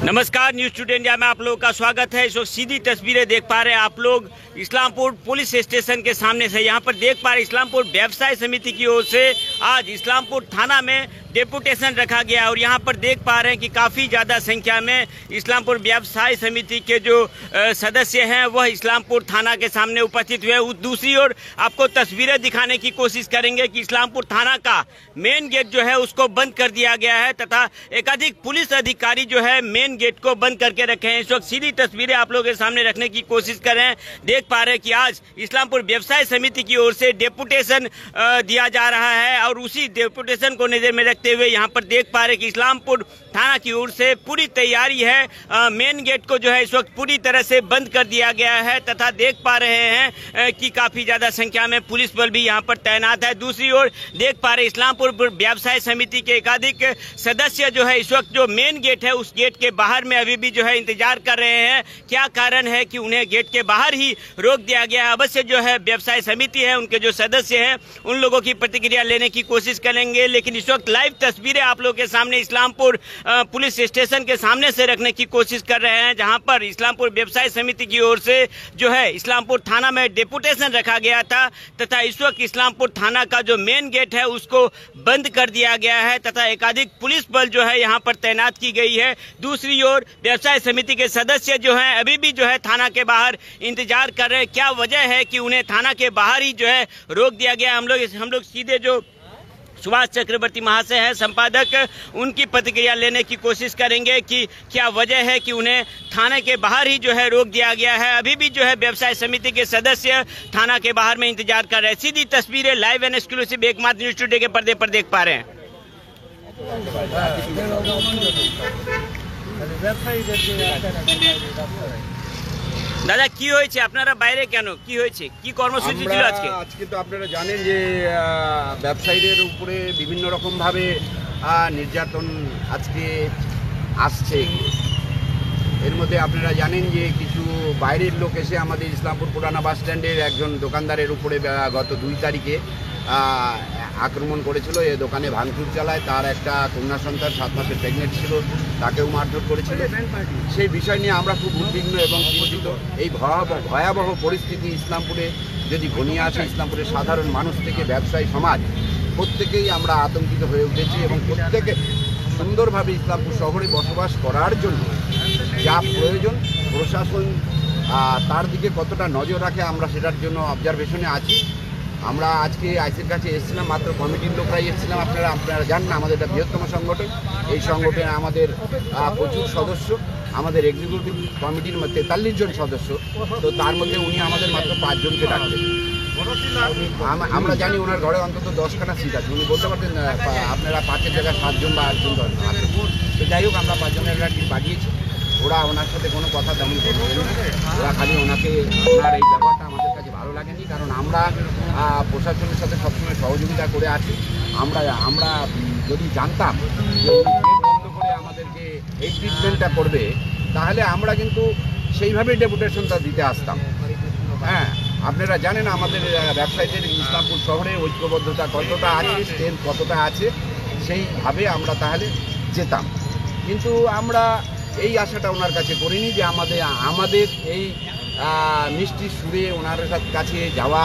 नमस्कार, news today India में आप लोगों का स्वागत है। इस वक्त सीधी तस्वीरें देख पा रहे हैं आप लोग इस्लामपुर पुलिस स्टेशन के सामने से। यहाँ पर देख पा रहे इस्लामपुर व्यवसाय समिति की ओर से आज इस्लामपुर थाना में डेपुटेशन रखा गया और यहाँ पर देख पा रहे हैं कि काफ़ी ज़्यादा संख्या में इस्लामपुर व्यवसाय समिति के जो सदस्य हैं वह इस्लामपुर थाना के सामने उपस्थित हुए। दूसरी ओर आपको तस्वीरें दिखाने की कोशिश करेंगे कि इस्लामपुर थाना का मेन गेट जो है उसको बंद कर दिया गया है तथा एकाधिक पुलिस अधिकारी जो है मेन गेट को बंद करके रखे हैं। इस वक्त सीधी तस्वीरें आप लोगों के सामने रखने की कोशिश कर रहे हैं। देख पा रहे हैं कि आज इस्लामपुर व्यवसाय समिति की ओर से डेपुटेशन दिया जा रहा है और उसी डेपुटेशन को नजर में रखते हुए यहाँ पर देख पा रहे हैं कि इस्लामपुर थाना की ओर से पूरी तैयारी है। मेन गेट को जो है इस वक्त पूरी तरह से बंद कर दिया गया है तथा देख पा रहे हैं कि काफी ज्यादा संख्या में पुलिस बल भी यहाँ पर तैनात है। दूसरी ओर देख पा रहे इस्लामपुर व्यवसाय समिति के एकाधिक सदस्य जो है इस वक्त जो मेन गेट है उस गेट के बाहर में अभी भी जो है इंतजार कर रहे हैं। क्या कारण है कि उन्हें गेट के बाहर ही रोक दिया गया है? अवश्य जो है व्यवसाय समिति है उनके जो सदस्य हैं उन लोगों की प्रतिक्रिया लेने की कोशिश करेंगे, लेकिन इस वक्त लाइव तस्वीरें आप लोगों के सामने इस्लामपुर पुलिस स्टेशन के सामने से रखने की कोशिश कर रहे हैं, जहां पर इस्लामपुर व्यवसाय समिति की ओर से जो है इस्लामपुर थाना में डेपुटेशन रखा गया था तथा इस वक्त इस्लामपुर थाना का जो मेन गेट है उसको बंद कर दिया गया है तथा एकाधिक पुलिस बल जो है यहाँ पर तैनात की गई है। दूसरी ओर व्यवसाय समिति के सदस्य जो हैं अभी भी जो है थाना के बाहर इंतजार कर रहे हैं। क्या वजह है कि उन्हें थाना के बाहर ही जो है रोक दिया गया? हम लोग सीधे जो सुभाष चक्रवर्ती महाशय हैं संपादक, उनकी प्रतिक्रिया लेने की कोशिश करेंगे कि क्या वजह है कि उन्हें थाने के बाहर ही जो है रोक दिया गया है। अभी भी जो है व्यवसाय समिति के सदस्य थाना के बाहर में इंतजार कर रहे हैं। सीधी तस्वीरें लाइव एंड एक्सक्लूसिव एकमात्र न्यूज़ टुडे के पर्दे पर देख पा रहे हैं। দাদা কি হয়েছে, আপনারা বাইরে কেন, কি হয়েছে, কি কর্মসূচি ছিল আজকে? আজকে তো আপনারা জানেন যে ব্যবসায়ীদের উপরে বিভিন্ন রকম ভাবে নির্যাতন আজকে আসছে। এর মধ্যে আপনারা জানেন যে কিছু বাইরের লোক এসে আমাদের ইসলামপুর পুরানা বাস স্ট্যান্ডের একজন দোকানদারের উপরে গত 2 তারিখে আক্রমণ করেছিল। এই দোকানে ভাঙচুর চালায়, তার একটা কন্যা সন্তান 7 মাসের প্রেগনেন্ট ছিল, তাকেও মারধর করেছিল। সেই বিষয় নিয়ে আমরা খুব উদ্বিগ্ন এবং চিন্তিত। এই ভয়াবহ পরিস্থিতি ইসলামপুরে যদি ঘনিয়ে আসে, ইসলামপুরের সাধারণ মানুষ থেকে ব্যবসায়ী সমাজ প্রত্যেকেই আমরা আতঙ্কিত হয়ে উঠেছি এবং প্রত্যেকে সুন্দরভাবে ইসলামপুর শহরে বসবাস করার জন্য যা প্রয়োজন প্রশাসন তার দিকে কতটা নজর রাখে আমরা সেটার জন্য অবজারভেশনে আছি। আমরা আজকে আইসির কাছে এসেছিলাম, মাত্র কমিটির লোকরাই এসেছিলাম। আপনারা জানেন আমাদের একটা বৃহত্তম সংগঠন, এই সংগঠনে আমাদের প্রচুর সদস্য, আমাদের এক্সিকিউটিভ কমিটির 43 জন সদস্য, তো তার মধ্যে উনি আমাদের মাত্র 5 জনকে ডাকলেন। আমরা জানি ওনার ঘরে অন্তত 10খানা সিট আছে, উনি বলতে পারতেন আপনারা 5-এর জায়গায় 7 জন বা 8 জন ধরেন। তো যাই হোক, আমরা 5 জনের একটা টিম পাঠিয়েছি। ওরা ওনার সাথে কোনো কথা তেমন বলবেন না, ওরা খালি ওনাকে ওনার এই ব্যাপারটা আমাদের কাছে ভালো লাগেনি, কারণ আমরা প্রশাসনের সাথে সবসময় সহযোগিতা করে আছি। আমরা যদি জানতাম যে উনি গেট বন্ধ করে আমাদেরকে এই ট্রিটমেন্টটা করবে তাহলে আমরা কিন্তু সেইভাবেই ডেপুটেশনটা দিতে আসতাম। হ্যাঁ, আপনারা জানেন আমাদের ব্যবসায়ীদের ইসলামপুর শহরে ঐক্যবদ্ধতা কতটা আছে, স্ট্রেংথ কতটা আছে, সেইভাবে আমরা তাহলে যেতাম। কিন্তু আমরা এই আশাটা ওনার কাছে করিনি যে আমাদের এই মিষ্টি সুরে ওনার কাছে যাওয়া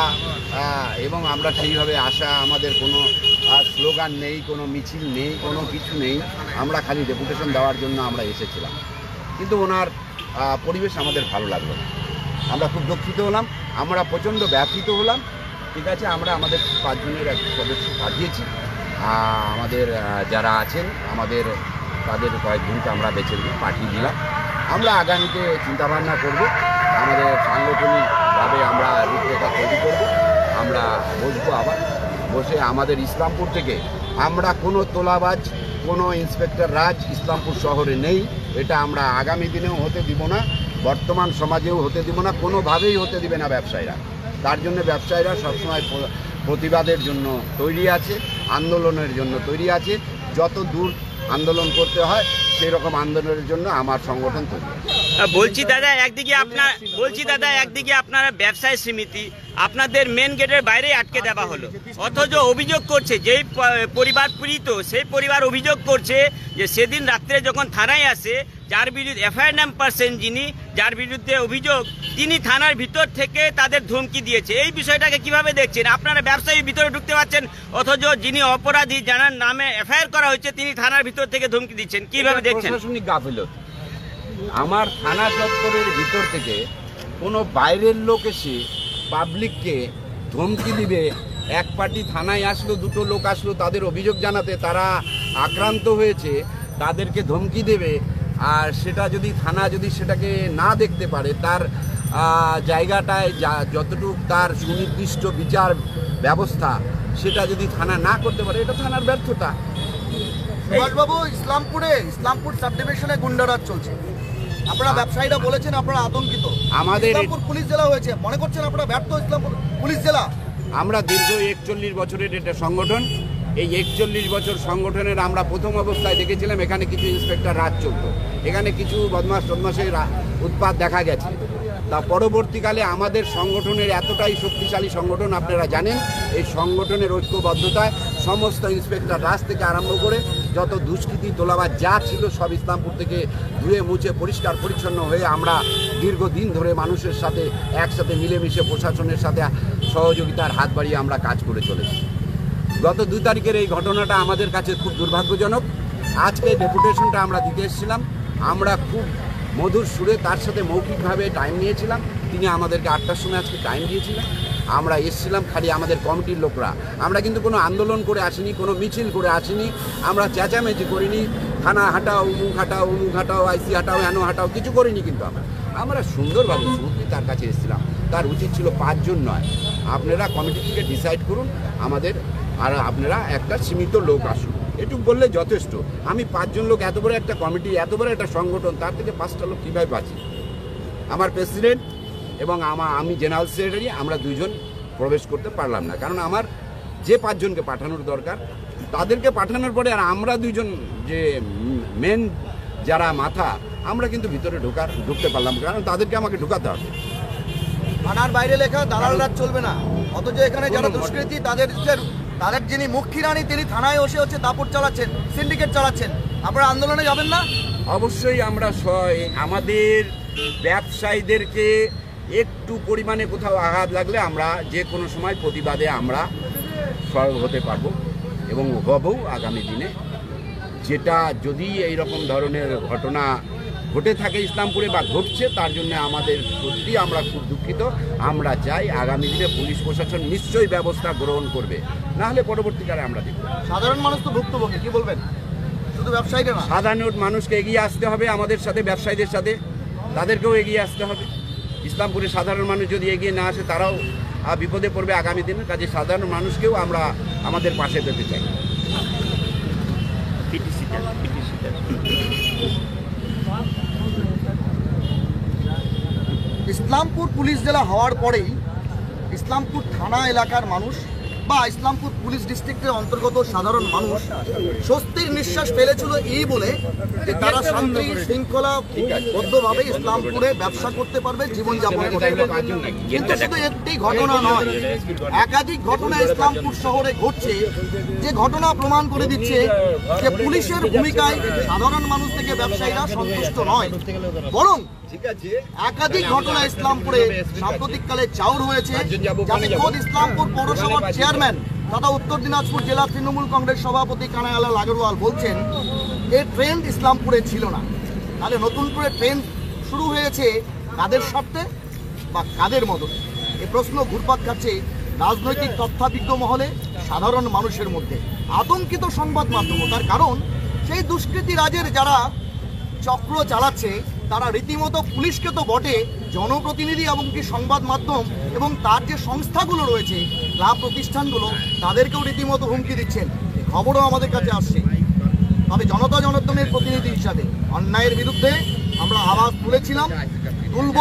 এবং আমরা সেইভাবে আসা, আমাদের কোনো স্লোগান নেই, কোনো মিছিল নেই, কোনো কিছু নেই, আমরা খালি ডেপুটেশন দেওয়ার জন্য আমরা এসেছিলাম। কিন্তু ওনার পরিবেশ আমাদের ভালো লাগলো না, আমরা খুব দুঃখিত হলাম, আমরা প্রচণ্ড ব্যথিত হলাম। ঠিক আছে, আমরা আমাদের 5 জনের এক সদস্য পাঠিয়েছি, আমাদের যারা আছেন আমাদের তাদের কয়েকজনকে আমরা বেছে দিয়ে পাঠিয়ে দিলাম। আমরা আগামীতে চিন্তাভাবনা করব, আমাদের সাংগঠনিকভাবে আমরা রূপরেখা তৈরি করব। আমরা বসবো, আবার বসে আমাদের ইসলামপুর থেকে আমরা কোনো তোলাবাজ, কোনো ইন্সপেক্টর রাজ ইসলামপুর শহরে নেই, এটা আমরা আগামী দিনেও হতে দিব না, বর্তমান সমাজেও হতে দিব না, কোনোভাবেই হতে দিবে না ব্যবসায়ীরা। তার জন্য ব্যবসায়ীরা সবসময় প্রতিবাদের জন্য তৈরি আছে, আন্দোলনের জন্য তৈরি আছে। যত দূর আন্দোলন করতে হয় সেই রকম আন্দোলনের জন্য আমার সংগঠন তৈরি আছে। বলছি দাদা একদিকে আপনারা ব্যবসায়ী সমিতি, আপনাদের মেন গেটের বাইরে আটকে দেওয়া হলো, অথচ অভিযোগ করছে যেই পরিবার পীড়িত সেই পরিবার অভিযোগ করছে যে সেদিন রাত্রে যখন থানায় আসে যার বিরুদ্ধে এফআইআর নাম পার্সন যিনি, যার বিরুদ্ধে অভিযোগ, তিনি থানার ভিতর থেকে তাদের ধমকি দিয়েছে। এই বিষয়টাকে কিভাবে দেখছেন? আপনারা ব্যবসায়ী ভিতরে ঢুকতে পারছেন, অথচ যিনি অপরাধী যার নামে এফআইআর করা হয়েছে তিনি থানার ভিতর থেকে ধমকি দিচ্ছেন, কিভাবে দেখছেন? প্রশাসনিক গাফিলতি। আমার থানা চত্বরের ভিতর থেকে কোনো বাইরের লোক এসে পাবলিককে ধমকি দিবে, এক পার্টি থানায় আসলো, দুটো লোক আসলো তাদের অভিযোগ জানাতে, তারা আক্রান্ত হয়েছে, তাদেরকে ধমকি দেবে, আর সেটা যদি থানা যদি সেটাকে না দেখতে পারে, তার জায়গাটায় যতটুকু তার সুনির্দিষ্ট বিচার ব্যবস্থা সেটা যদি থানা না করতে পারে, এটা থানার ব্যর্থতা। সুভাষবাবু, ইসলামপুর সাব ডিভিশনে গুন্ডারাজ চলছে, আপনারা ব্যবসায়ীরা বলেছেন আপনারা আতঙ্কিত। আমাদের ইসলামপুর পুলিশ জেলা হয়েছে, মনে করছেন আপনারা ব্যর্থ ইসলামপুর পুলিশ জেলা? আমরা দীর্ঘ 41 বছরের এটা সংগঠন, এই 41 বছর সংগঠনের আমরা প্রথম অবস্থায় দেখেছিলাম এখানে কিছু ইন্সপেক্টর রাজ চলত, এখানে কিছু বদমাশের উৎপাত দেখা গেছে। তা পরবর্তীকালে আমাদের সংগঠনের এতটাই শক্তিশালী সংগঠন, আপনারা জানেন এই সংগঠনের ঐক্যবদ্ধতায় সমস্ত ইন্সপেক্টর রাজ থেকে আরম্ভ করে যত দুষ্কৃতি তোলাবাজ যা ছিল সব ইসলামপুর থেকে ধুয়ে মুছে পরিষ্কার পরিচ্ছন্ন হয়ে আমরা দীর্ঘদিন ধরে মানুষের সাথে একসাথে মিলেমিশে প্রশাসনের সাথে সহযোগিতার হাত বাড়িয়ে আমরা কাজ করে চলেছি। গত 2 তারিখের এই ঘটনাটা আমাদের কাছে খুব দুর্ভাগ্যজনক। আজকে ডেপুটেশনটা আমরা দিতে এসেছিলাম, আমরা খুব মধুর সুরে তার সাথে মৌখিকভাবে টাইম নিয়েছিলাম, তিনি আমাদেরকে 8টার সময় আজকে টাইম দিয়েছিলেন। আমরা এসেছিলাম খালি আমাদের কমিটির লোকরা, আমরা কিন্তু কোনো আন্দোলন করে আসিনি, কোনো মিছিল করে আসিনি, আমরা চেঁচামেচি করিনি, থানা হাঁটাও, উমুক হাঁটাও, আইসি হাঁটাও, এনো হাঁটাও, কিছু করিনি। কিন্তু আমরা সুন্দরভাবে শুরুতেই তার কাছে এসেছিলাম। তার উচিত ছিল 5 জন নয়, আপনারা কমিটি থেকে ডিসাইড করুন আমাদের, আর আপনারা একটা সীমিত লোক আসুন, এটুকু বললে যথেষ্ট। আমি 5 জন লোক, এত বড় একটা কমিটি, এত বড় একটা সংগঠন, তার থেকে 5টা লোক কীভাবে বাঁচি? আমার প্রেসিডেন্ট এবং আমি জেনারেল সেক্রেটারি, আমরা 2 জন প্রবেশ করতে পারলাম না, কারণ আমার যে 5 জনকে পাঠানোর দরকার তাদেরকে পাঠানোর পরে আর আমরা 2 জন যে মেন যারা মাথা, আমরা কিন্তু ভিতরে ঢুকতে পারলাম, কারণ তাদেরকে আমাকে ঢুকাতে হবে। থানার বাইরে লেখা দালাল রাজ চলবে না, অথচ এখানে যারা দুষ্কৃতী তাদের যিনি মুখ্য রানী তিনি থানায় হচ্ছে দাপট চালাচ্ছেন, সিন্ডিকেট চালাচ্ছেন, আপনারা আন্দোলনে যাবেন না? অবশ্যই আমরা আমাদের ব্যবসায়ীদেরকে একটু পরিমাণে কোথাও আঘাত লাগলে আমরা যে কোনো সময় প্রতিবাদে আমরা সরব হতে পারবো এবং হবও আগামী দিনে। যেটা যদি এই রকম ধরনের ঘটনা ঘটে থাকে ইসলামপুরে বা ঘটছে, তার জন্য আমাদের সত্যি আমরা খুব দুঃখিত। আমরা চাই আগামী দিনে পুলিশ প্রশাসন নিশ্চয়ই ব্যবস্থা গ্রহণ করবে, না হলে পরবর্তীকালে আমরা দেখব। সাধারণ মানুষ তো ভুক্তভোগী, কি বলবেন? শুধু ব্যবসায়ীরা না, সাধারণ মানুষকে এগিয়ে আসতে হবে, আমাদের সাথে ব্যবসায়ীদের সাথে তাদেরকেও এগিয়ে আসতে হবে। ইসলামপুরের সাধারণ মানুষ যদি এগিয়ে না আসে তারাও বিপদে পড়বে আগামী দিনে। কাজে সাধারণ মানুষকেও আমরা আমাদের পাশে পেতে চাই। ইসলামপুর পুলিশ জেলা হওয়ার পরেই ইসলামপুর থানা এলাকার মানুষ বা ইসলামপুর পুলিশ ডিস্ট্রিক্টের অন্তর্গত সাধারণ মানুষ স্বস্তির নিঃশ্বাস ফেলেছিল এই বলে যে তারা শান্তি শৃঙ্খলা বদ্ধভাবে ইসলামপুরে ব্যবসা করতে পারবে, জীবনযাপন করতে পারবে। কিন্তু শুধু একটি ঘটনা নয়, একাধিক ঘটনা ইসলামপুর শহরে ঘটছে, যে ঘটনা প্রমাণ করে দিচ্ছে যে পুলিশের ভূমিকায় সাধারণ মানুষ থেকে ব্যবসায়ীরা সন্তুষ্ট নয়, বরং একাধিক ঘটনা ইসলামপুরে সাম্প্রতিককালে চাউর হয়েছে, যাতে খোদ ইসলামপুর পৌরসভার চেয়ারম্যান তথা উত্তর দিনাজপুর জেলা তৃণমূল কংগ্রেস সভাপতি কানাইলাল আগরওয়াল বলছেন এই ট্রেন্ড ইসলামপুরে ছিল না। তাহলে নতুন করে ট্রেন্ড শুরু হয়েছে কাদের স্বার্থে বা কাদের মদতে? এই প্রশ্ন ঘুরপাক খাচ্ছে রাজনৈতিক তথ্যবিজ্ঞ মহলে, সাধারণ মানুষের মধ্যে। আতঙ্কিত সংবাদ মাধ্যম, তার কারণ সেই দুষ্কৃতী রাজের যারা চক্র চালাচ্ছে তারা রীতিমতো পুলিশকে তো বটে, জনপ্রতিনিধি এবং কি সংবাদ মাধ্যম এবং তার যে সংস্থাগুলো রয়েছে, ক্লাব প্রতিষ্ঠানগুলো, তাদেরকেও রীতিমতো হুমকি দিচ্ছেন। এই খবরও আমাদের কাছে আসছে। তবে জনতা জনার্দনের প্রতিনিধি হিসাবে অন্যায়ের বিরুদ্ধে আমরা আওয়াজ তুলেছিলাম, তুলব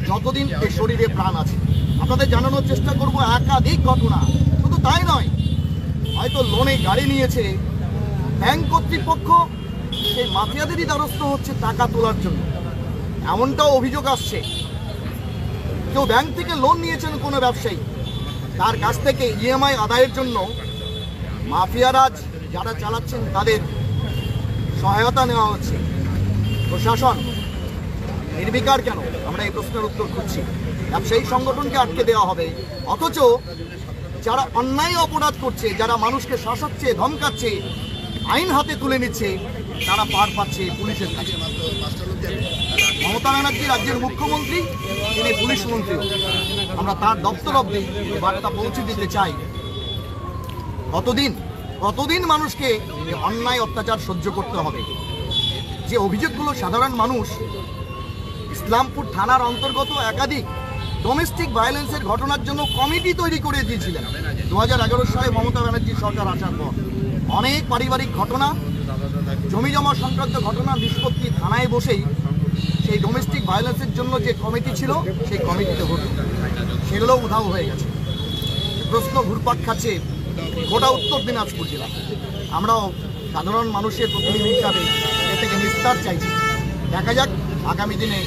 যতদিন এ শরীরে প্রাণ আছে। আপনাদের জানানোর চেষ্টা করব একাধিক ঘটনা, শুধু তাই নয়, হয়তো লোনে গাড়ি নিয়েছে ব্যাংক কর্তৃপক্ষ, সেই মাফিয়াদেরই দ্বারস্থ হচ্ছে টাকা তোলার জন্য। এমনটাও অভিযোগ আসছে কেউ ব্যাংক থেকে লোন নিয়েছেন কোনো ব্যবসায়ী, তার কাছ থেকে ইএমআই আদায়ের জন্য মাফিয়ারাজ যারা চালাচ্ছেন তাদের সহায়তা নেওয়া হচ্ছে। প্রশাসন নির্বিকার কেন? আমরা এই প্রশ্নের উত্তর খুঁজছি। ব্যবসায়ী সংগঠনকে আটকে দেওয়া হবে, অথচ যারা অন্যায় অপরাধ করছে, যারা মানুষকে শাসাচ্ছে, ধমকাচ্ছে, আইন হাতে তুলে নিচ্ছে, তারা পার পাচ্ছে পুলিশের কাছে। মমতা ব্যানার্জি রাজ্যের মুখ্যমন্ত্রী, তিনি পুলিশ মন্ত্রী। আমরা তার দপ্তর অব্দি বার্তা পৌঁছে দিতে চাই। কতদিন মানুষকে অন্যায় অত্যাচার সহ্য করতে হবে? যে অভিযোগগুলো সাধারণ মানুষ ইসলামপুর থানার অন্তর্গত একাধিক ডোমেস্টিক ভায়োলেন্সের ঘটনার জন্য কমিটি তৈরি করে দিয়েছিলেন 2011 সালে মমতা ব্যানার্জির সরকার আসার পর। অনেক পারিবারিক ঘটনা, জমি জমা সংক্রান্ত ঘটনা নিষ্পত্তি থানায় বসেই সেই ডোমেস্টিক ভায়োলেন্সের জন্য যে কমিটি ছিল সেই কমিটিতে হতো, সেগুলো উধাও হয়ে গেছে। প্রশ্ন ঘুরপাক খাচ্ছে গোটা উত্তর দিনাজপুর জেলা। আমরাও সাধারণ মানুষের প্রতিনিধি হিসাবে এ থেকে নিস্তার চাইছি। দেখা যাক আগামী দিনে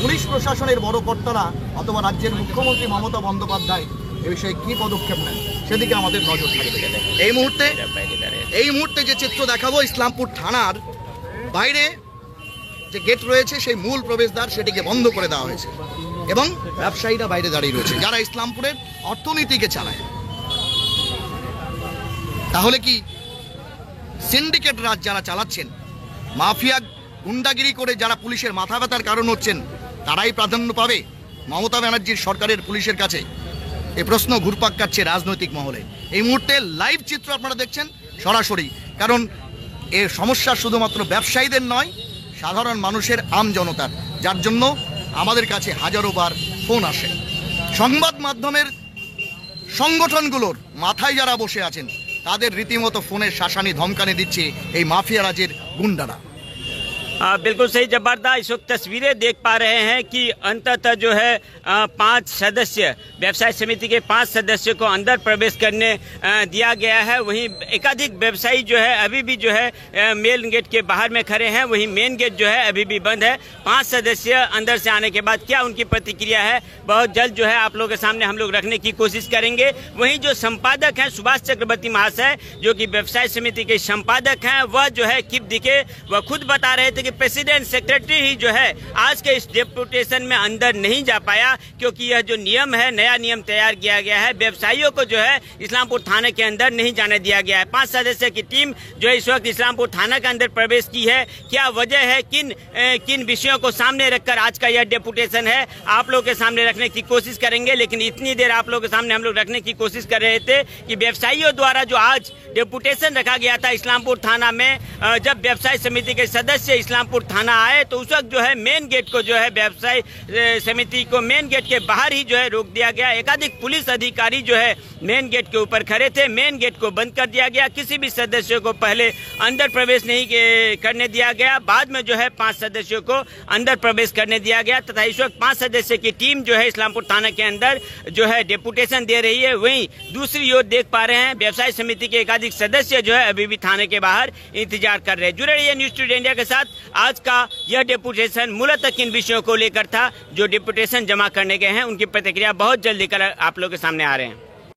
পুলিশ প্রশাসনের বড় কর্তারা অথবা রাজ্যের মুখ্যমন্ত্রী মমতা বন্দ্যোপাধ্যায় এ বিষয়ে কী পদক্ষেপ নেন, সেদিকে আমাদের নজর থাকবে। এই মুহূর্তে যে চিত্র দেখাবো, ইসলামপুর থানার বাইরে যে গেট রয়েছে সেই মূল প্রবেশদ্বার সেটিকে বন্ধ করে দেওয়া হয়েছে এবং ব্যবসায়ীরা বাইরে দাঁড়িয়ে রয়েছে যারা ইসলামপুরের অর্থনীতিকে চালায়। তাহলে কি সিন্ডিকেট রাজ যারা চালাচ্ছেন, মাফিয়া গুন্ডাগিরি করে যারা পুলিশের মাথা ব্যথার কারণ হচ্ছেন, তারাই প্রাধান্য পাবে মমতা ব্যানার্জির সরকারের পুলিশের কাছে? এই প্রশ্ন ঘুরপাক কাটছে রাজনৈতিক মহলে। এই মুহূর্তে লাইভ চিত্র আপনারা দেখছেন সরাসরি, কারণ এর সমস্যা শুধুমাত্র ব্যবসায়ীদের নয়, সাধারণ মানুষের আম জনতার, যার জন্য আমাদের কাছে হাজারো বার ফোন আসে। সংবাদ মাধ্যমের সংগঠনগুলোর মাথায় যারা বসে আছেন তাদের রীতিমতো ফোনের শাসানি ধমকানি দিচ্ছে এই মাফিয়া রাজের গুন্ডারা। बिल्कुल सही जबरदस्त। इस वक्त तस्वीरें देख पा रहे हैं कि अंततः जो है 5 सदस्य, व्यवसाय समिति के 5 सदस्यों को अंदर प्रवेश करने दिया गया है। वहीं एकाधिक व्यवसायी जो है अभी भी जो है मेन गेट के बाहर में खड़े हैं, वहीं मेन गेट जो है अभी भी बंद है। 5 सदस्य अंदर से आने के बाद क्या उनकी प्रतिक्रिया है, बहुत जल्द जो है आप लोगों के सामने हम लोग रखने की कोशिश करेंगे। वहीं जो संपादक हैं सुभाष चक्रवर्ती महाशय, जो कि व्यवसाय समिति के संपादक हैं, वह जो है किप दिखे, वह खुद बता रहे थे कि प्रेसिडेंट सेक्रेटरी ही जो है आज के इस डेपुटेशन में अंदर नहीं जा पाया, क्योंकि यह जो नियम है, नया नियम तैयार किया गया है, व्यवसायियों को जो है इस्लामपुर थाने के अंदर नहीं जाने दिया गया है। 5 सदस्य की टीम जो है इस वक्त इस्लामपुर थाना के अंदर प्रवेश की है। क्या वजह है, किन विषयों को सामने रखकर आज का यह डेपुटेशन है, आप लोग के सामने रखने की कोशिश करेंगे। लेकिन इतनी देर आप लोग के सामने हम लोग रखने की कोशिश कर रहे थे कि व्यवसायियों द्वारा जो आज डेपुटेशन रखा गया था इस्लामपुर थाना में, जब व्यवसाय समिति के सदस्य इस्लामपुर थाना आए तो उस वक्त जो है मेन गेट को जो है व्यवसाय समिति को मेन गेट के बाहर ही जो है रोक दिया गया। एकाधिक पुलिस अधिकारी जो है मेन गेट के ऊपर खड़े थे, मेन गेट को बंद कर दिया गया। किसी भी सदस्य को पहले अंदर प्रवेश नहीं करने दिया गया, बाद में जो है 5 सदस्यों को अंदर प्रवेश करने दिया गया। तथा इस वक्त 5 सदस्य की टीम जो है इस्लामपुर थाना के अंदर जो है डेपुटेशन दे रही है। वहीं दूसरी ओर देख पा रहे हैं व्यवसाय समिति के एकाधिक सदस्य जो है अभी भी थाने के बाहर इंतजार कर रहे हैं। जुड़े रहिए न्यूज़ टुडे इंडिया के साथ। आज का यह डेपुटेशन मूलतः किन विषयों को लेकर था, जो डेपुटेशन जमा करने गए हैं उनकी प्रतिक्रिया बहुत जल्द लेकर आप लोगों के सामने आ रहे हैं।